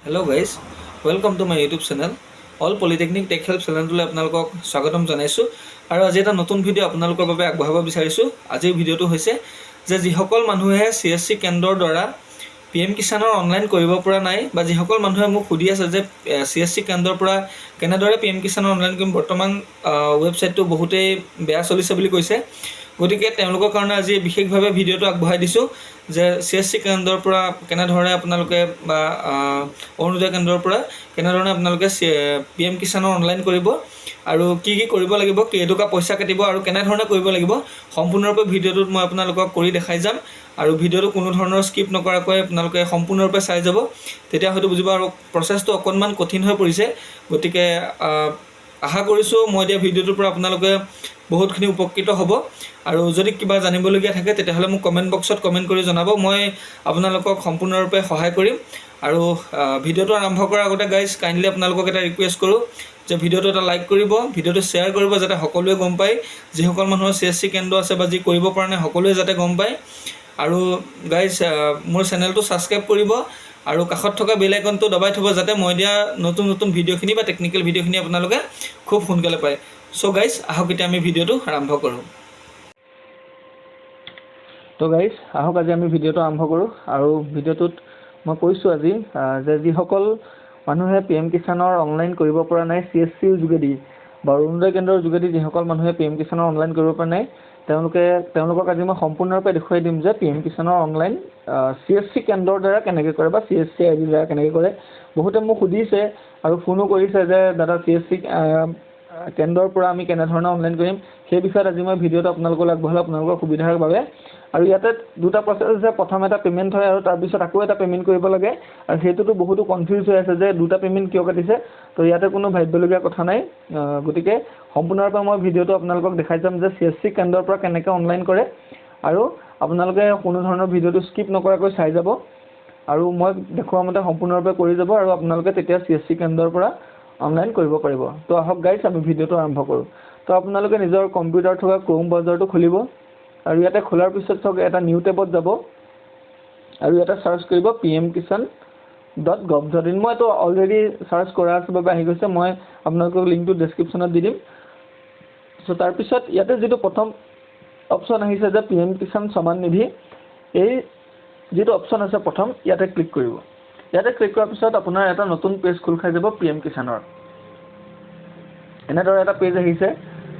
Hello guys, welcome to my YouTube channel. All Polytechnic Tech Help চেনেলটোলৈ আপোনালোকক স্বাগতম জনাইছোঁ আৰু আজি এটা নতুন ভিডিঅ' আপোনালোকৰ বাবে আগবঢ়াব বিচাৰিছোঁ। আজিৰ ভিডিঅ'টো হৈছে যে যিসকল মানুহে CSC কেন্দ্ৰৰ দ্বাৰা PM কিষাণৰ অনলাইন কৰিব পৰা নাই বা যিসকল মানুহে মোক সুধি আছে যে CSC কেন্দ্ৰৰ পৰা কেনেদৰে PM কিষাণৰ অনলাইন কৰিম, বৰ্তমান ৱেবছাইটটো বহুতেই বেয়া চলিছে বুলি কৈছে। গতিকে তেওঁলোকৰ কাৰণে আজি বিশেষভাৱে ভিডিঅ'টো আগবঢ়াই দিছোঁ যে CSC কেন্দ্ৰৰ পৰা কেনেধৰণে আপোনালোকে বা অৰুণোদয় কেন্দ্ৰৰ পৰা কেনেধৰণে আপোনালোকে PM কিষাণৰ অনলাইন কৰিব আৰু কি কৰিব লাগিব, কেইটকা পইচা কাটিব আৰু কেনেধৰণে কৰিব লাগিব, সম্পূৰ্ণৰূপে ভিডিঅ'টোত মই আপোনালোকক কৰি দেখাই যাম। আৰু ভিডিঅ'টো কোনো ধৰণৰ স্কিপ নকৰাকৈ আপোনালোকে সম্পূৰ্ণৰূপে চাই যাব, তেতিয়া হয়তো বুজিব। আৰু প্ৰচেছটো অকণমান কঠিন হৈ পৰিছে, গতিকে আশা কৰিছোঁ মই দিয়া ভিডিঅ'টোৰ পৰা আপোনালোকে বহুতখিনি উপকৃত হ'ব। আৰু যদি কিবা জানিবলগীয়া থাকে তেতিয়াহ'লে মোক কমেণ্ট বক্সত কমেণ্ট কৰি জনাব, মই আপোনালোকক সম্পূৰ্ণৰূপে সহায় কৰিম। আৰু ভিডিঅ'টো আৰম্ভ কৰাৰ আগতে গাইজ কাইণ্ডলি আপোনালোকক এটা ৰিকুৱেষ্ট কৰোঁ যে ভিডিঅ'টো এটা লাইক কৰিব, ভিডিঅ'টো শ্বেয়াৰ কৰিব, যাতে সকলোৱে গম পায়, যিসকল মানুহৰ CSC কেন্দ্ৰ আছে বা যি কৰিব পৰা নাই সকলোৱে যাতে গম পায়। আৰু গাইজ মোৰ চেনেলটো ছাবস্ক্ৰাইব কৰিব আৰু কাষত থকা বেল আইকনটো দবাই থ'ব, যাতে মই দিয়া নতুন নতুন ভিডিঅ'খিনি বা টেকনিকেল ভিডিঅ'খিনি আপোনালোকে খুব সোনকালে পায়। চ' গাইজ আহক এতিয়া আমি ভিডিঅ'টো আৰম্ভ কৰোঁ। তো গাইজ আহক আজি আমি ভিডিঅ'টো আৰম্ভ কৰোঁ। আৰু ভিডিঅ'টোত মই কৈছোঁ আজি যে যিসকল মানুহে PM কিষাণৰ অনলাইন কৰিব পৰা নাই CSCৰ যোগেদি বা অৰুণোদয় কেন্দ্ৰৰ যোগেদি, যিসকল মানুহে PM কিষাণৰ অনলাইন কৰিব পৰা নাই তেওঁলোকক আজি মই সম্পূৰ্ণৰূপে দেখুৱাই দিম যে PM কিষাণৰ অনলাইন CSC কেন্দ্ৰৰ দ্বাৰা কেনেকৈ কৰে বা CSC ID দ্বাৰা কেনেকৈ কৰে। বহুতে মোক সুধিছে আৰু ফোনো কৰিছে যে দাদা CSC কেন্দ্ৰৰ পৰা আমি কেনেধৰণে অনলাইন কৰিম, সেই বিষয়ত আজি মই ভিডিঅ'টো আপোনালোকক আগবঢ়ালোঁ আপোনালোকৰ সুবিধাৰ বাবে। আৰু ইয়াতে দুটা প্ৰচেছ আছে, প্ৰথম এটা পে'মেণ্ট হয় আৰু তাৰপিছত আকৌ এটা পে'মেণ্ট কৰিব লাগে। আৰু সেইটোতো বহুতো কনফিউজ হৈ আছে যে দুটা পে'মেণ্ট কিয় কাটিছে। তো ইয়াতে কোনো ভাবিবলগীয়া কথা নাই। গতিকে সম্পূৰ্ণৰূপে মই ভিডিঅ'টো আপোনালোকক দেখাই যাম যে CSC কেন্দ্ৰৰ পৰা কেনেকৈ অনলাইন কৰে, আৰু আপোনালোকে কোনো ধৰণৰ ভিডিঅ'টো স্কিপ নকৰাকৈ চাই যাব আৰু মই দেখুওৱা মতে সম্পূৰ্ণৰূপে কৰি যাব, আৰু আপোনালোকে তেতিয়া CSC কেন্দ্ৰৰ পৰা অনলাইন কৰিব পাৰিব। তো আহক গাইজ আমি ভিডিঅ'টো আৰম্ভ কৰোঁ। তো আপোনালোকে নিজৰ কম্পিউটাৰত থকা ক্ৰোম ব্ৰাউজাৰটো খুলিব আৰু ইয়াতে খোলাৰ পিছত চাওক এটা নিউ টেবত যাব আৰু ইয়াতে চাৰ্চ কৰিব pmkishan.gov.in। মই এইটো অলৰেডি চাৰ্চ কৰা আছে বাবে আহি গৈছে, মই আপোনালোকক লিংকটো ডেছক্ৰিপশ্যনত দি দিম। চ' তাৰপিছত ইয়াতে যিটো প্ৰথম অপশ্যন আহিছে যে PM কিষাণ সমান নিধি, এই যিটো অপশ্যন আছে প্ৰথম ইয়াতে ক্লিক কৰিব। ইয়াতে ক্লিক কৰাৰ পিছত আপোনাৰ এটা নতুন পেজ খোল খাই যাব PM কিষাণৰ। এনেদৰে এটা পেজ আহিছে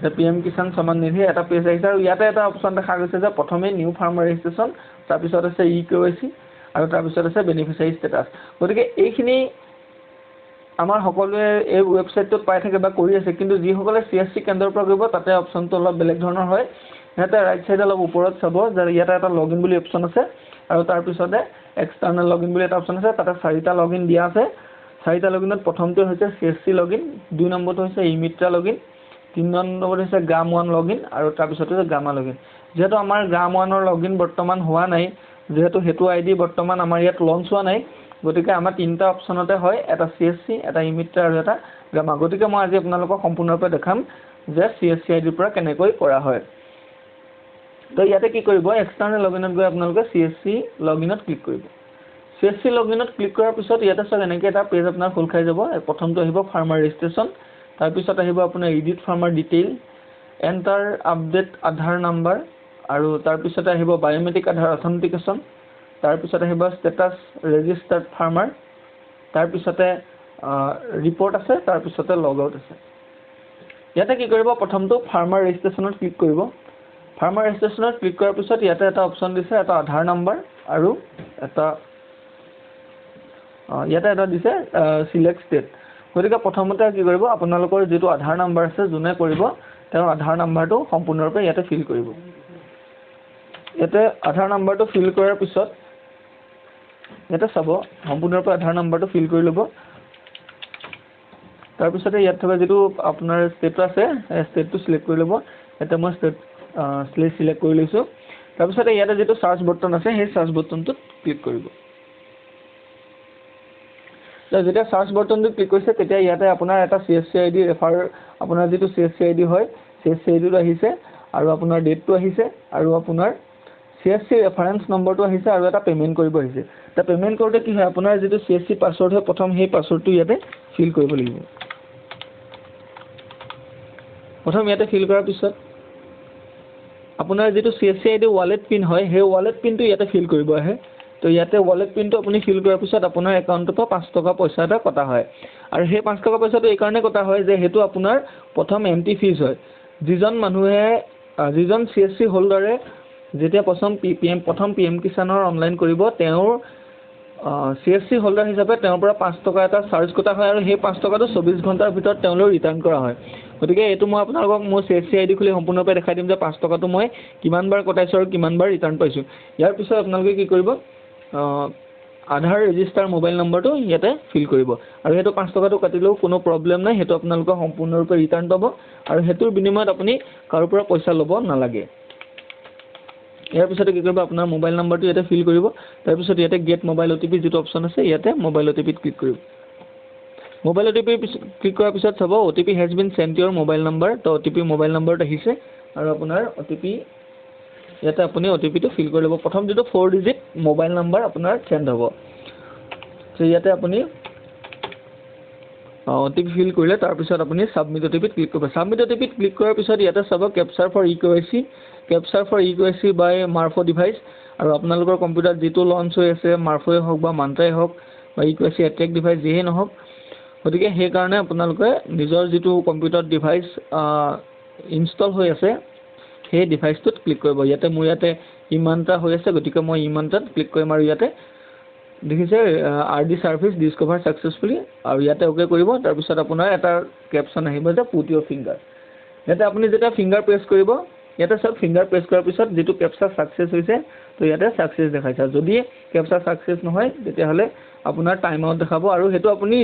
যে PM কিষাণ সমান নিধি এটা পেজ আহিছে, আৰু ইয়াতে এটা অপশ্যন দেখা গৈছে যে প্ৰথমে নিউ ফাৰ্মাৰ ৰেজিষ্ট্ৰেশ্যন, তাৰপিছত আছে EKYC আৰু তাৰপিছত আছে বেনিফিচিয়াৰী ষ্টেটাছ। গতিকে এইখিনি আমাৰ সকলোৱে এই ৱেবছাইটটোত পাই থাকে বা কৰি আছে, কিন্তু যিসকলে CSC কেন্দ্ৰৰ পৰা কৰিব তাতে অপশ্যনটো অলপ বেলেগ ধৰণৰ হয়। ইয়াতে ৰাইট চাইডে অলপ ওপৰত চাব যে ইয়াতে এটা লগইন বুলি অপশ্যন আছে, আৰু তাৰপিছতে এক্সটাৰ্নেল লগইন বুলি এটা অপশ্যন আছে। তাতে 4টা লগইন দিয়া আছে। 4টা লগইনত প্ৰথমটো হৈছে CSC লগইন, 2 নম্বৰটো হৈছে ইমিত্ৰা লগইন, 3 নম্বৰটো হৈছে গ্ৰাম 1 লগইন, আৰু তাৰপিছতে হৈছে গামা লগইন। যিহেতু আমাৰ গ্ৰাম 1ৰ লগইন বৰ্তমান হোৱা নাই, যিহেতু সেইটো ID বৰ্তমান আমাৰ ইয়াত লঞ্চ হোৱা নাই, গতিকে আমাৰ 3টা অপশ্যনতে হয়, এটা CSC, এটা ইমিত্ৰা আৰু এটা গামা। গতিকে মই আজি আপোনালোকক সম্পূৰ্ণৰূপে দেখাম যে CSC IDৰ পৰা কেনেকৈ কৰা হয়। তো ইয়াতে কি কৰিব, এক্সটাৰ্নেল লগইনত গৈ আপোনালোকে CSC লগইনত ক্লিক কৰিব। CSC লগইনত ক্লিক কৰাৰ পিছত ইয়াতে চাওক এনেকৈ এটা পেজ আপোনাৰ খোল খাই যাব। প্ৰথমটো আহিব ফাৰ্মাৰ ৰেজিষ্ট্ৰেশ্যন, তাৰপিছত আহিব আপোনাৰ edit farmer detail, enter update Aadhaar number, আৰু তাৰপিছতে আহিব বায়'মেট্ৰিক আধাৰ অথেণ্টিকেশ্যন, তাৰপিছত আহিব ষ্টেটাছ ৰেজিষ্টাৰ্ড ফাৰ্মাৰ, তাৰপিছতে ৰিপৰ্ট আছে, তাৰপিছতে লগ আউট আছে। ইয়াতে কি কৰিব, প্ৰথমটো ফাৰ্মাৰ ৰেজিষ্ট্ৰেশ্যনত ক্লিক কৰিব। ফাৰ্মাৰ ৰেজিষ্ট্ৰেশ্যনত ক্লিক কৰাৰ পিছত ইয়াতে এটা অপশ্যন দিছে, এটা আধাৰ নাম্বাৰ আৰু ইয়াতে এটা দিছে চিলেক্ট ষ্টেট। গতিকে প্ৰথমতে কি কৰিব, আপোনালোকৰ যিটো আধাৰ নাম্বাৰ আছে যোনে কৰিব তেওঁৰ আধাৰ নাম্বাৰটো সম্পূৰ্ণৰূপে ইয়াতে ফিল কৰিব। ইয়াতে আধাৰ নাম্বাৰটো ফিল কৰাৰ পিছত ইয়াতে চাব সম্পূৰ্ণৰূপে আধাৰ নাম্বাৰটো ফিল কৰি ল'ব। তাৰপিছতে ইয়াত থকা যিটো আপোনাৰ ষ্টেটটো আছে সেই ষ্টেটটো চিলেক্ট কৰি ল'ব। ইয়াতে মই ষ্টেট চিলেক্ট কৰি লৈছোঁ। তাৰপিছতে ইয়াতে যিটো চাৰ্চ বটন আছে সেই চাৰ্চ বটনটোত ক্লিক কৰিব। যেতিয়া চাৰ্চ বটনটো ক্লিক কৰিছে তেতিয়া ইয়াতে আপোনাৰ এটা CSC ID আপোনাৰ যিটো CSC ID হয় CSC IDটো আহিছে, আৰু আপোনাৰ ডেটটো আহিছে, আৰু আপোনাৰ CSC ৰেফাৰেন্স নম্বৰটো আহিছে আৰু এটা পেমেন্ট কৰিব আহিছে তা পেমেন্ট কৰোতে কি হয় আপোনাৰ যেটো CSC পাসওয়াৰ্ড হয় প্ৰথম সেই পাসওয়াৰ্ডটো ইয়াতে ফিল কৰিব লাগিব প্ৰথম ইয়াতে ফিল কৰাৰ পিছত আপোনাৰ যেটো CSC ID ওয়ালেট পিন হয় সেই ওয়ালেট পিনটো ইয়াতে ফিল কৰিব আহে তো ইয়াতে ওয়ালেট পিনটো আপুনি ফিল কৰাৰ পিছত আপোনাৰ একাউণ্টৰ পৰা 5 টকা পইচা এটা কটা হয় আৰু সেই 5 টকা পইচাটো এই কাৰণে কটা হয় যে হেতু আপোনাৰ প্ৰথম এন্ট্ৰি ফিজ হয় যিজন মানুহে যিজন CSC হোল্ডাৰে যেতিয়া প্ৰথম PM কিষাণৰ অনলাইন কৰিব তেওঁৰ CSC হোল্ডাৰ হিচাপে তেওঁৰ পৰা 5 টকা এটা চাৰ্জ কটা হয় আৰু সেই 5 টকাটো 24 ঘণ্টাৰ ভিতৰত তেওঁলৈ ৰিটাৰ্ণ কৰা হয় গতিকে এটো মই আপোনালোকক মোৰ CSC ID খুলি সম্পূৰ্ণৰূপে দেখাই দিম যে 5 টকাটো মই কিমান বাৰ কটাইছো আৰু কিমান বাৰ ৰিটাৰ্ণ পাইছো ইয়াৰ পিছত আপোনালোকে কি কৰিব আধাৰ ৰেজিষ্টাৰ মোবাইল নম্বৰটো ইয়াতে ফিল কৰিব আৰু হেতু 5 টকাটো কাটিলেও কোনো প্ৰবলেম নাই হেতু আপোনালোকক সম্পূৰ্ণৰূপে ৰিটাৰ্ণ পাব আৰু হেতুৰ বিনিময়ত আপুনি কাৰো পৰা পইচা ল'ব নালাগে ইয়াৰ পিছতে কি কৰিব আপোনাৰ মোবাইল নম্বৰটো ইয়াতে ফিল কৰিব তাৰ পিছত ইয়াতে গেট মোবাইল OTP যেটো অপচন আছে ইয়াতে মোবাইল OTP ক্লিক কৰিব মোবাইল OTP ক্লিক কৰাৰ পিছত চাব OTP has been sent your mobile number তো OTP মোবাইল নম্বৰত আহিছে আৰু আপোনাৰ OTP ইয়াতে আপুনি OTP টো ফিল কৰি ল'ব প্ৰথম যেটো 4 ডিজিট মোবাইল নম্বৰ আপোনাৰ সেন্ড হ'ব তো ইয়াতে আপুনি OTP ফিল কৰিলে তাৰ পিছত আপুনি সাবমিট OTP ক্লিক কৰিব সাবমিট OTP ক্লিক কৰাৰ পিছত ইয়াতে চাব ক্যাপচাৰ ফৰ EKYC বাই মাৰফো ডিভাইস আৰু আপোনালোকৰ কম্পিউটাৰ যেটো লঞ্চ হৈ আছে মাৰফোয়ে হওক বা মান্ত্ৰাই হওক বা EKYC এট্ৰেক ডিভাইস যিহে নহওক গতিকে সেই কাৰণে আপোনালোকে নিজৰ যেটো কম্পিউটাৰ ডিভাইস ইনষ্টল হৈ আছে সেই ডিভাইসটোত ক্লিক কৰিব ইয়াতে মোৰ ইয়াতে ইমানটা হৈ আছে গতিকে মই ইমানটাত ক্লিক কৰিম আৰু ইয়াতে দেখিছে RD সাৰ্ভিস ডিসকভাৰ সাকসেসফুলি আৰু ইয়াতে ওকে কৰিব তাৰ পিছত আপোনাৰ এটা ক্যাপশন আহিব যে পুট ইওৰ ফিংগাৰ ইয়াতে আপুনি যেটা ফিংগাৰ প্ৰেছ কৰিব ইয়াতে সব ফিংগাৰ প্ৰেছ কৰাৰ পিছত যেটো ক্যাপচা সাকসেস হৈছে তো ইয়াতে সাকসেস দেখাইছে যদি ক্যাপচা সাকসেস নহয় তেতিয়া হলে আপোনাৰ টাইম আউট দেখাব আৰু হেতু আপুনি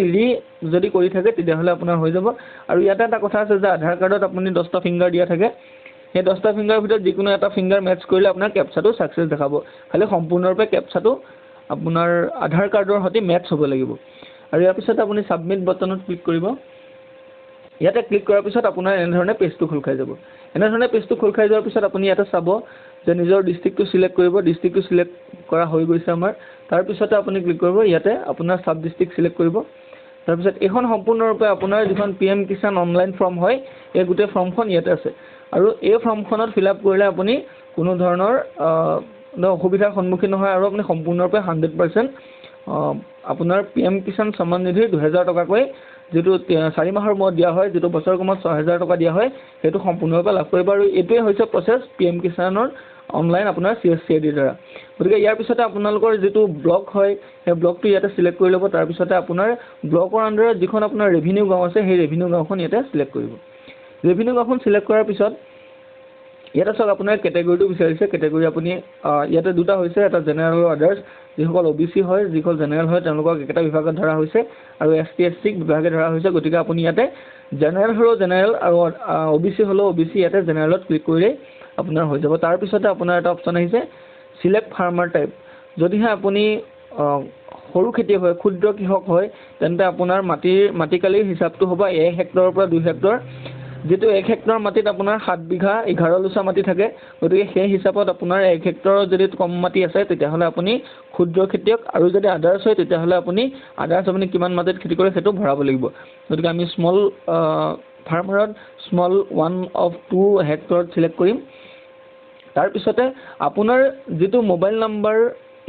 যদি কৰি থাকে তেতিয়া হলে আপোনাৰ হৈ যাব আৰু ইয়াতে এটা কথা আছে যে আধাৰ কাৰ্ডত আপুনি 10টা ফিংগাৰ দিয়া থাকে সেই 10টা ফিংগাৰ ভিতৰত যিকোনো এটা ফিংগাৰ মেচ কৰিলে আপোনাৰ ক্যাপচাটো সাকসেস দেখাব খালি সম্পূৰ্ণৰূপে ক্যাপচাটো আপোনাৰ আধাৰ কাৰ্ডৰ সৈতে মেচ হ'ব লাগিব আৰু ইয়াৰ পিছত আপুনি সাবমিট বাটনত ক্লিক কৰিব ইয়াতে ক্লিক কৰাৰ পিছত আপোনাৰ এনেধৰণে পেজটো খোল খাই যাব এনেধৰণে পেজটো খোল খাই যোৱাৰ পিছত আপুনি ইয়াতে চাব যে নিজৰ ডিস্ট্ৰিক্টটো সিলেক্ট কৰিব ডিস্ট্ৰিক্টটো সিলেক্ট কৰা হৈ গৈছে আমাৰ তাৰ পিছতে আপুনি ক্লিক কৰিব ইয়াতে আপোনাৰ সাব ডিস্ট্ৰিক্ট সিলেক্ট কৰিব তাৰ পিছত এখন সম্পূৰ্ণৰূপে আপোনাৰ যিখন PM কিষাণ অনলাইন ফৰ্ম হয় এই গোটে ফৰ্মখন ইয়াতে আছে আৰু এই ফৰ্মখনত ফিল আপ কৰিলে আপুনি কোনো ধৰণৰ অসুবিধাৰ সন্মুখীন নহয় আৰু আপুনি সম্পূৰ্ণৰূপে 100% আপোনাৰ PM কিষাণ সন্মান নিধি 2000 টকাকৈ যেটো 4 মাহৰ মূৰত দিয়া হয় যেটো বছৰ কমত 6000 টকা দিয়া হয় হেতু সম্পূৰ্ণৰূপে লাভ কৰিব আৰু এটোৱে হৈছে প্ৰসেস PM কিষাণৰ অনলাইন আপোনাৰ CSC ID দ্বাৰা গতিকে ইয়াৰ পিছতে আপোনালোকৰ যেটো ব্লক হয় সেই ব্লকটো ইয়াতে সিলেক্ট কৰি ল'ব তাৰ পিছতে আপোনাৰ ব্লকৰ আন্ডাৰত যিখন আপোনাৰ ৰেভিনিউ গাঁও আছে সেই ৰেভিনিউ গাঁওখন ইয়াতে সিলেক্ট কৰিব ৰেভিনিউ গাঁওখন সিলেক্ট কৰাৰ পিছত ইয়াতে সব আপোনাৰ ক্যাটাগৰীটো বিচাৰিছে ক্যাটাগৰী আপুনি ইয়াতে দুটা হৈছে এটা জেনাৰেল আৰু আদাৰ্স যিসকল OBC হয় যিসকল জেনাৰেল হয় তেওঁলোকক একটা বিভাগত ধৰা হৈছে আৰু ST SC বিভাগে ধৰা হৈছে গতিকে আপুনি ইয়াতে জেনাৰেল হলো জেনাৰেল আৰু OBC হলো OBC ইয়াতে জেনাৰেলত ক্লিক কৰিলে আপোনাৰ হৈ যাব তাৰ পিছতে আপোনাৰ এটা অপচন আহিছে সিলেক্ট ফাৰ্মাৰ টাইপ যদিহে আপুনি সৰু খেতি হয় ক্ষুদ্ৰ কৃষক হয় তেন্তে আপোনাৰ মাটিকালিৰ হিচাপটো হ'ব 1 হেক্টৰৰ পৰা 2 হেক্টৰ যেটো 1 হেক্টৰ মাটিত আপোনাৰ 7 বিঘা 11 লুচা মাটি থাকে গতিকে সেই হিচাপত আপোনাৰ 1 হেক্টৰৰ যদি কম মাটি আছে তেতিয়া হলে আপুনি ক্ষুদ্ৰ খেতিয়ক আৰু যদি আদাৰ্স হয় তেতিয়া হলে আপুনি আদাৰ্স আপুনি কিমান মাটিত খেতি কৰে সেটো ভৰাব লাগিব গতিকে আমি স্মল ফাৰ্মাৰত স্মল 1 of 2 হেক্টৰ সিলেক্ট কৰিম তাৰ পিছতে আপোনাৰ যেটো মোবাইল নম্বৰ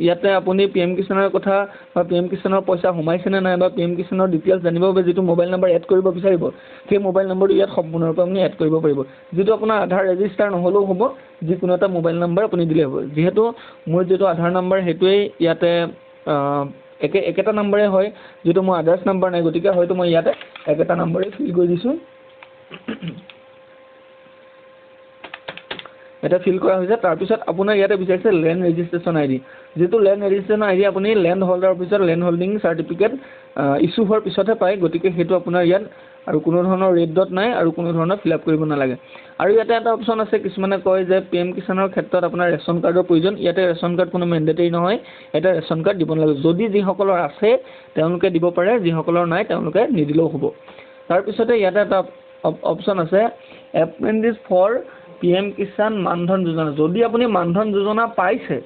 ইয়াতে আপুনি PM কিষাণৰ কথা বা PM কিষাণৰ পইচা সোমাইছে নে নাই বা PM কিষাণৰ ডিটেইলছ জানিব বাবে যেটো মোবাইল নম্বৰ এড কৰিব বিচাৰিব সেই মোবাইল নম্বৰটো ইয়াত সম্পূৰ্ণৰূপে আপুনি এড কৰিব পাৰিব যেটো আপোনাৰ আধাৰ ৰেজিষ্টাৰ নহলেও হ'ব যিকোনো এটা মোবাইল নম্বৰ আপুনি দিলে হ'ব যেহেতু মোৰ যেটো আধাৰ নম্বৰ হেতুৱে ইয়াতে একেটা নম্বৰে হয় যেটো মোৰ আদাৰ্স নম্বৰ নাই গতিকে হয়তো মই ইয়াতে একেটা নম্বৰে ফিল কৰি দিছো এটা ফিল কৰা হৈছে তাৰ পিছত আপোনাৰ ইয়াতে বিচাৰিছে ল্যান্ড ৰেজিষ্ট্ৰেচন আইডি যেটো ল্যান্ড ৰেজিষ্ট্ৰেচন আইডি আপুনি ল্যান্ড হোল্ডাৰ অফিচৰ ল্যান্ড হোল্ডিং সাৰ্টিফিকেট ইস্যু হোৱাৰ পিছতহে পায় গতিকে হেতু আপোনাৰ ইয়াত আৰু কোনো ধৰণৰ ৰেড ডট নাই আৰু কোনো ধৰণৰ ফিল আপ কৰিব নালাগে আৰু ইয়াতে এটা অপচন আছে কিছুমানে কয় যে PM কিষাণৰ ক্ষেত্ৰত আপোনাৰ ৰেশন কাৰ্ডৰ প্ৰয়োজন ইয়াতে ৰেশন কাৰ্ড কোনো মেন্ডেটৰি নহয় এটা ৰেশন কাৰ্ড দিব নালাগে যদি যিসকলৰ আছে তেওঁলোকে দিব পাৰে যিসকলৰ নাই তেওঁলোকে নিদিলেও হ'ব তাৰ পিছতে ইয়াতে এটা অপচন আছে এপ্ৰেন্টিছ ফৰ PM কিষাণ মানধন যোজনা যদি আপুনি মানধন যোজনা পাইছে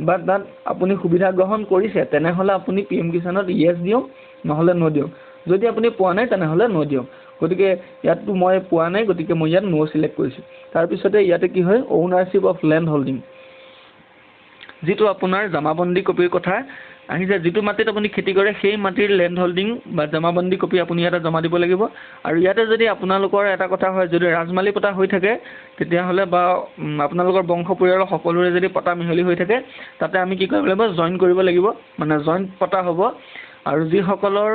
বা তাত আপুনি সুবিধা গ্ৰহণ কৰিছে তেনেহ'লে আপুনি PM কিষাণত ইয়েছ দিয়ক নহ'লে ন দিয়ক যদি আপুনি পোৱা নাই তেনেহ'লে ন দিয়ক গতিকে ইয়াততো মই পোৱা নাই গতিকে মই ইয়াত ন সিলেক্ট কৰিছোঁ তাৰপিছতে ইয়াতে কি হয় অ'নাৰশ্বিপ অফ লেণ্ড হোল্ডিং যিটো আপোনাৰ জমাবন্দী কপিৰ কথা আহিছে যিটো মাটিত আপুনি খেতি কৰে সেই মাটিৰ লেণ্ড হোল্ডিং বা জমাবন্দী কপি আপুনি ইয়াতে জমা দিব লাগিব আৰু ইয়াতে যদি আপোনালোকৰ এটা কথা হয় যদি ৰাজমালি পতা হৈ থাকে তেতিয়াহ'লে বা আপোনালোকৰ বংশ পৰিয়ালৰ সকলোৰে যদি পতা মিহলি হৈ থাকে তাতে আমি কি কৰিব লাগিব জইন কৰিব লাগিব মানে জইণ্ট পতা হ'ব আৰু যিসকলৰ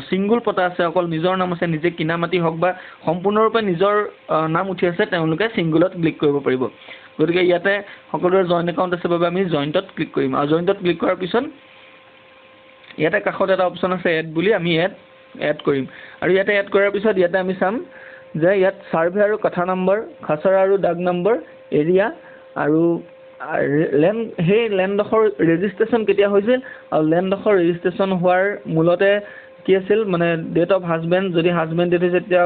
ছিংগুল পতা আছে অকল নিজৰ নাম আছে নিজে কিনা মাটি হওক বা সম্পূৰ্ণৰূপে নিজৰ নাম উঠি আছে তেওঁলোকে ছিংগুলত ক্লিক কৰিব পাৰিব গতিকে ইয়াতে সকলোৰে জইণ্ট একাউণ্ট আছে বাবে আমি জইণ্টত ক্লিক কৰিম আৰু জইণ্টত ক্লিক কৰাৰ পিছত ইয়াতে কাষত এটা অপশ্যন আছে এড বুলি আমি এড কৰিম আৰু ইয়াতে এড কৰাৰ পিছত ইয়াতে আমি চাম যে ইয়াত ছাৰ্ভে আৰু কথা নম্বৰ খাচৰা আৰু দাগ নম্বৰ এৰিয়া আৰু লেণ্ড সেই লেণ্ডডোখৰ ৰেজিষ্ট্ৰেশ্যন কেতিয়া হৈছিল আৰু লেণ্ডডোখৰ ৰেজিষ্ট্ৰেশ্যন হোৱাৰ মূলতে কি আছিল মানে ডেট অফ হাজবেণ্ড যদি হাজবেণ্ড ডেট হৈছে তেতিয়া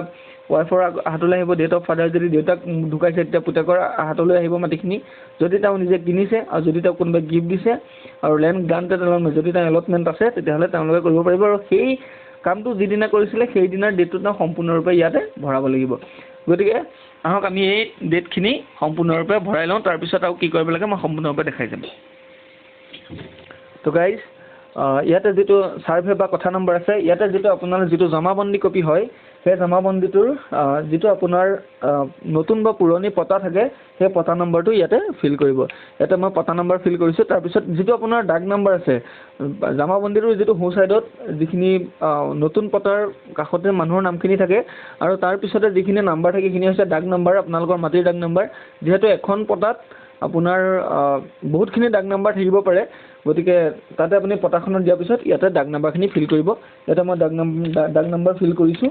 ৱাইফৰ হাতলৈ আহিব ডেট অফ ফাদাৰ যদি দেউতাক ঢুকাইছে তেতিয়া পুতেকৰ হাতলৈ আহিব মাটিখিনি যদি তেওঁ নিজে কিনিছে আৰু যদি তেওঁ কোনোবাই গিফ্ট দিছে আৰু লেণ্ড গ্ৰাণ্টেড এলটমেণ্ট যদি তেওঁ এলটমেণ্ট আছে তেতিয়াহ'লে তেওঁলোকে কৰিব পাৰিব আৰু সেই কামটো যিদিনা কৰিছিলে সেইদিনাৰ ডেটটো তেওঁ সম্পূৰ্ণৰূপে ইয়াতে ভৰাব লাগিব গতিকে আহক আমি এই ডেটখিনি সম্পূৰ্ণৰূপে ভৰাই লওঁ তাৰপিছত আৰু কি কৰিব লাগে মই সম্পূৰ্ণৰূপে দেখাই যাম তো গাইজ ইয়াতে যিটো ছাৰ্ভে বা কথা নম্বৰ আছে ইয়াতে যিটো আপোনাৰ যিটো জমাবন্দী কপি হয় সেই জমাবন্দীটোৰ যিটো আপোনাৰ নতুন বা পুৰণি পতা থাকে সেই পতা নম্বৰটো ইয়াতে ফিল কৰিব ইয়াতে মই পতা নম্বৰ ফিল কৰিছোঁ তাৰপিছত যিটো আপোনাৰ ডাক নম্বৰ আছে জমাবন্দীটোৰ যিটো সোঁ ছাইডত যিখিনি নতুন পতাৰ কাষতে মানুহৰ নামখিনি থাকে আৰু তাৰপিছতে যিখিনি নাম্বাৰ থাকে সেইখিনি হৈছে ডাক নম্বৰ আপোনালোকৰ মাটিৰ ডাক নম্বৰ যিহেতু এখন পতাত আপোনাৰ বহুতখিনি ডাক নম্বৰ থাকিব পাৰে গতিকে তাতে আপুনি পতাখনত দিয়াৰ পিছত ইয়াতে ডাক নম্বৰখিনি ফিল কৰিব ইয়াতে মই ডাক নম্বৰ ফিল কৰিছোঁ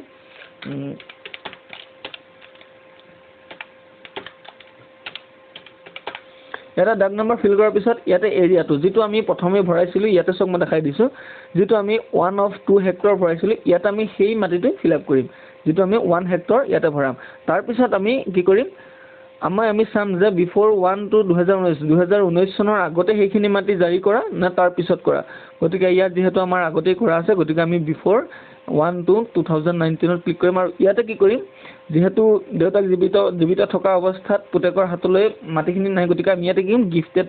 ইয়াতে ডাক নম্বৰ ফিল কৰাৰ পিছত ইয়াতে এৰিয়াটো যিটো আমি প্ৰথমে ভৰাইছিলোঁ ইয়াতে চব মই দেখাই দিছোঁ যিটো আমি 1/2 হেক্টৰ ভৰাইছিলোঁ ইয়াতে আমি সেই মাটিটো ফিল আপ কৰিম যিটো আমি 1 হেক্টৰ ইয়াতে ভৰাম তাৰপিছত আমি কি কৰিম আমি চাম যে বিফ'ৰ 1/2/2019 চনৰ আগতে সেইখিনি মাটি জাৰি কৰা নে তাৰ পিছত কৰা গতিকে ইয়াত যিহেতু আমাৰ আগতেই কৰা আছে গতিকে আমি বিফ'ৰ 1/2/2019 ক্লিক কৰিম আৰু ইয়াতে কি কৰিম যিহেতু দেউতাক জীৱিত থকা অৱস্থাত পুতেকৰ হাতলৈ মাটিখিনি নাই গতিকে আমি ইয়াতে কি কৰিম গিফটেড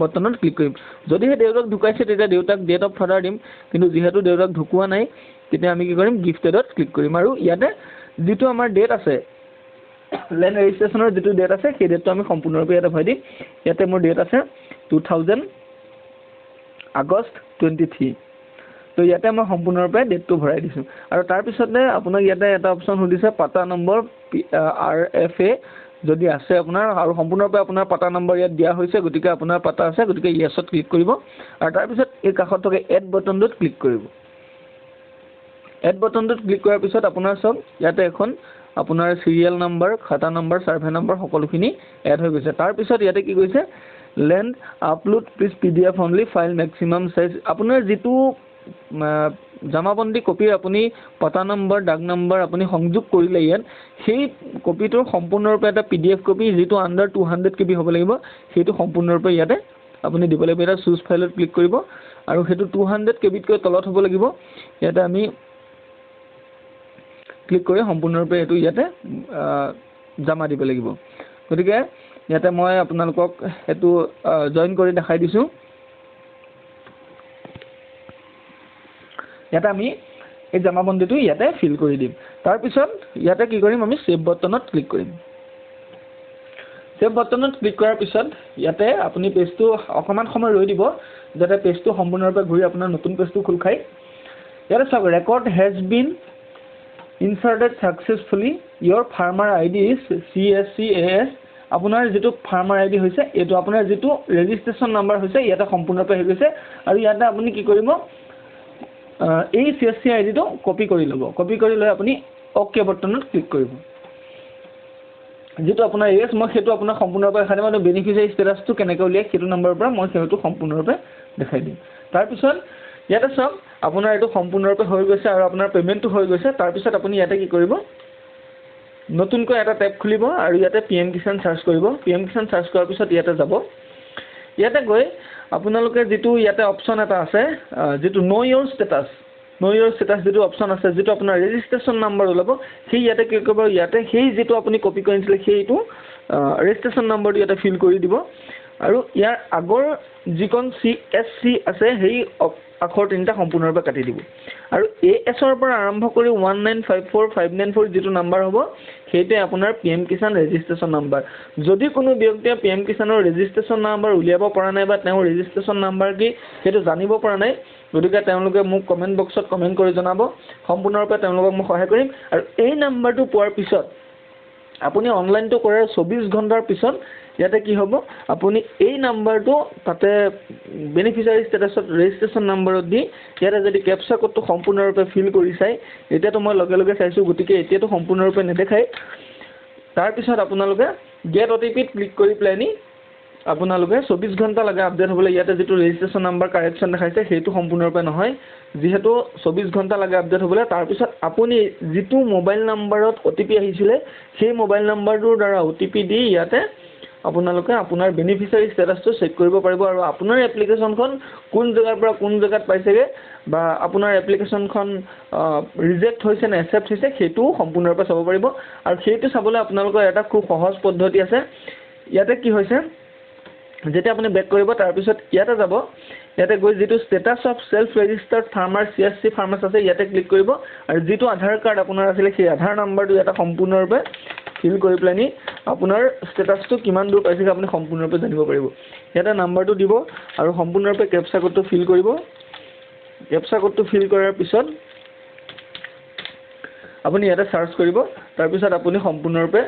বটনত ক্লিক কৰিম যদিহে দেউতাক ঢুকাইছে তেতিয়া দেউতাক ডেট অফ ফাদাৰ দিম কিন্তু যিহেতু দেউতাক ঢুকোৱা নাই তেতিয়া আমি কি কৰিম গিফটেডত ক্লিক কৰিম আৰু ইয়াতে যিটো আমাৰ ডেট আছে লেণ্ড ৰেজিষ্ট্ৰেশ্যনৰ যিটো ডেট আছে সেই ডেটটো আমি সম্পূৰ্ণৰূপে ইয়াতে ভৰাই দিম ইয়াতে মোৰ ডেট আছে 2000 আগষ্ট 23 তো ইয়াতে মই সম্পূৰ্ণৰূপে ডেটটো ভৰাই দিছোঁ আৰু তাৰপিছতে আপোনাক ইয়াতে এটা অপশ্যন সুধিছে পাতা নম্বৰ RFA যদি আছে আপোনাৰ আৰু সম্পূৰ্ণৰূপে আপোনাৰ পাতা নম্বৰ ইয়াত দিয়া হৈছে গতিকে আপোনাৰ পাতা আছে গতিকে ইয়েছত ক্লিক কৰিব আৰু তাৰপিছত এই কাষত থকা এড বটনটোত ক্লিক কৰিব এড বটনটোত ক্লিক কৰাৰ পিছত আপোনাৰ চব ইয়াতে এখন আপোনাৰ চিৰিয়েল নম্বৰ খাতা নম্বৰ ছাৰ্ভে নম্বৰ সকলোখিনি এড হৈ গৈছে তাৰপিছত ইয়াতে কি কৈছে land upload please PDF only file maximum size আপোনাৰ যিটো জমাবন্দী কপিৰ আপুনি পতা নম্বৰ ডাক নম্বৰ আপুনি সংযোগ কৰিলে ইয়াত সেই কপিটোৰ সম্পূৰ্ণৰূপে এটা PDF কপি যিটো আণ্ডাৰ 200 KB হ'ব লাগিব সেইটো সম্পূৰ্ণৰূপে ইয়াতে আপুনি দিব লাগিব এটা চুজ ফাইলত ক্লিক কৰিব আৰু সেইটো 200 KBতকৈ তলত হ'ব লাগিব ইয়াতে আমি ক্লিক কৰি সম্পূৰ্ণৰূপে এইটো ইয়াতে জমা দিব লাগিব গতিকে ইয়াতে মই আপোনালোকক এইটো জইন কৰি দেখাই দিছোঁ ইয়াতে আমি এই জমাবন্দীটো ইয়াতে ফিল কৰি দিম তাৰপিছত ইয়াতে কি কৰিম আমি সেভ বটনত ক্লিক কৰিম সেভ বটনত ক্লিক কৰাৰ পিছত ইয়াতে আপুনি পেজটো অকণমান সময় ৰৈ দিব যাতে পেজটো সম্পূৰ্ণৰূপে ঘূৰি আপোনাৰ নতুন পেজটো খোল খায় ইয়াতে চাওক record has been inserted successfully your farmer ID is CSCAS আপোনাৰ যিটো ফাৰ্মাৰ ID হৈছে এইটো আপোনাৰ যিটো ৰেজিষ্ট্ৰেশ্যন নম্বৰ হৈছে ইয়াতে সম্পূৰ্ণৰূপে হৈ গৈছে আৰু ইয়াতে আপুনি কি কৰিব এই CSC IDটো কপি কৰি ল'ব কপি কৰি লৈ আপুনি অ'কে বটনত ক্লিক কৰিব যেটো আপোনাৰ এছ মই সেইটো আপোনাৰ সম্পূৰ্ণৰূপে দেখাই দিম আৰু বেনিফিচিয়াৰী ষ্টেটাছটো কেনেকৈ উলিয়াই সেইটো নম্বৰৰ পৰা মই সেইটো সম্পূৰ্ণৰূপে দেখাই দিম তাৰপিছত ইয়াতে চাওক আপোনাৰ এইটো সম্পূৰ্ণৰূপে হৈ গৈছে আৰু আপোনাৰ পেমেণ্টটো হৈ গৈছে তাৰপিছত আপুনি ইয়াতে কি কৰিব নতুনকৈ এটা টেব খুলিব আৰু ইয়াতে PM কিষাণ সাৰ্চ কৰিব PM কিষাণ সাৰ্চ কৰাৰ পিছত ইয়াতে যাব ইয়াতে গৈ আপোনালোকে যেটো ইয়াতে অপচন এটা আছে যেটো নো ইওৰ ষ্টেটাস যেটো অপচন আছে যেটো আপোনাৰ ৰেজিষ্ট্ৰেচন নাম্বাৰ ওলাব সেই ইয়াতে কি কৰিব ইয়াতে সেই যেটো আপুনি কপি কৰিছিল সেইটো ৰেজিষ্ট্ৰেচন নাম্বাৰটো ইয়াতে ফিল কৰি দিব আৰু ইয়াৰ আগৰ যিকন CSC আছে সেই আখৰ তিনিটা সম্পূৰ্ণৰূপে কাটি দিব আৰু AS ৰ পৰা আৰম্ভ কৰি 1954594 যেটো নাম্বাৰ হ'ব সেইতে আপোনাৰ PM কিষাণ ৰেজিষ্ট্ৰেচন নাম্বাৰ যদি কোনো ব্যক্তিয়ে PM কিষাণৰ ৰেজিষ্ট্ৰেচন নাম্বাৰ উলিয়াব পৰা নাই বা তেওঁৰ ৰেজিষ্ট্ৰেচন নাম্বাৰ কি সেইটো জানিব পৰা নাই গতিকে তেওঁলোকে মোক কমেন্ট বক্সত কমেন্ট কৰি জনাব সম্পূৰ্ণৰূপে তেওঁলোকক মই সহায় কৰিম আৰু এই নাম্বাৰটো পোৱাৰ পিছত আপুনি অনলাইনটো কৰাৰ 24 ঘণ্টাৰ পিছত ইয়াতে কি হ'ব আপুনি এই নাম্বাৰটো তাতে বেনিফিচিয়াৰী ষ্টেটাছত ৰেজিষ্ট্ৰেচন নাম্বাৰত দি ইয়াতে যদি ক্যাপচা কোডটো সম্পূৰ্ণৰূপে ফিল কৰি চাই এতিয়াতো মই লগে লগে চাইছো গতিকে এতিয়াতো সম্পূৰ্ণৰূপে নেদেখাই তাৰ পিছত আপোনালোকে গেট OTP ক্লিক কৰি প্লেনি আপোনালোকে 24 ঘণ্টা লাগে আপডেট হ'বলৈ ইয়াতে যেটো ৰেজিষ্ট্ৰেচন নাম্বাৰ কাৰেকচন দেখাইছে সেইটো সম্পূৰ্ণৰূপে নহয় যেহেতু 24 ঘণ্টা লাগে আপডেট হ'বলৈ তাৰ পিছত আপুনি যেটো মোবাইল নাম্বাৰত OTP আহিছিলে সেই মোবাইল নাম্বাৰটোৰ দ্বাৰা OTP দি ইয়াতে আপোনালোকে আপোনাৰ বেনিফিচিয়াৰী ষ্টেটাসটো চেক কৰিব পাৰিব আৰু আপোনাৰ এপ্লিকেশনখন কোন জায়গাৰ পৰা কোন জায়গাত পাইছেগে বা আপোনাৰ এপ্লিকেশনখন ৰিজেক্ট হৈছে নে একচেপ্ট হৈছে সেইটো সম্পূৰ্ণৰূপে চাব পাৰিব আৰু সেইটো চাবলৈ আপোনালোকৰ এটা খুব সহজ পদ্ধতি আছে ইয়াতে কি হৈছে যেটা আপুনি বেক কৰিব তাৰ পিছত ইয়াতে যাব ইয়াতে গৈ যেটো status of self registered farmer CSC farmers আছে ইয়াতে ক্লিক কৰিব আৰু যেটো আধাৰ কাৰ্ড আপোনাৰ আছিল সেই আধাৰ নাম্বাৰটো ইয়াতে সম্পূৰ্ণৰূপে ফিল কৰি প্লেনি আপোনাৰ ষ্টেটাসটো কিমান দূৰ পাইছে আপুনি সম্পূৰ্ণৰূপে জানিব পাৰিব ইয়াতে নাম্বাৰটো দিব আৰু সম্পূৰ্ণৰূপে ক্যাপচা কোডটো ফিল কৰিব ক্যাপচা কোডটো ফিল কৰাৰ পিছত আপুনি ইয়াতে সাৰ্চ কৰিব তাৰ পিছত আপুনি সম্পূৰ্ণৰূপে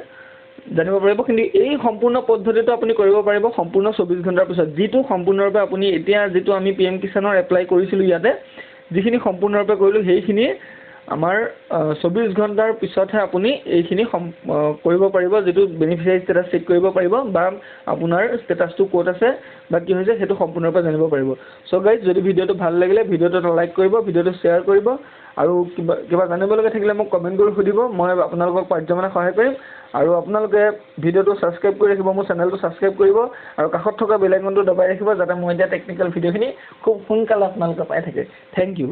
জানিব পাৰিব কিন্তু এই সম্পূৰ্ণ পদ্ধতিটো আপুনি কৰিব পাৰিব সম্পূৰ্ণ 24 ঘণ্টাৰ পিছত যেটো সম্পূৰ্ণৰূপে আপুনি এতিয়া যেটো আমি PM কিষাণৰ এপ্লাই কৰিছিল ইয়াতে যিখিনি সম্পূৰ্ণৰূপে কৰিলো সেইখিনি আমাৰ 24 ঘণ্টাৰ পিছতহে আপুনি এইখিনি কৰিব পাৰিব যেটো বেনিফিচিয়াৰী ষ্টেটাস চেক কৰিব পাৰিব বা আপোনাৰ ষ্টেটাসটো কোড আছে বা কি হৈছে সেইটো সম্পূৰ্ণৰূপে জানিব পাৰিব সো গাইজ যদি ভিডিওটো ভাল লাগিলে ভিডিওটো লাইক কৰিব ভিডিওটো শেয়াৰ কৰিব আৰু কিবা জানিব লগা থাকিলে মোক কমেন্ট কৰি সুধিব মই আপোনালোকক পাৰ্যমানে সহায় কৰিম আৰু আপোনালোকে ভিডিওটো সাবস্ক্ৰাইব কৰি ৰাখিব মোৰ চেনেলটো সাবস্ক্ৰাইব কৰিব আৰু কাষত থকা বেল আইকনটো দবাই ৰাখিব যাতে মই দিয়া টেকনিক্যাল ভিডিওখিনি খুব সোনকালে আপোনালোকে পাই থাকে থ্যাংক ইউ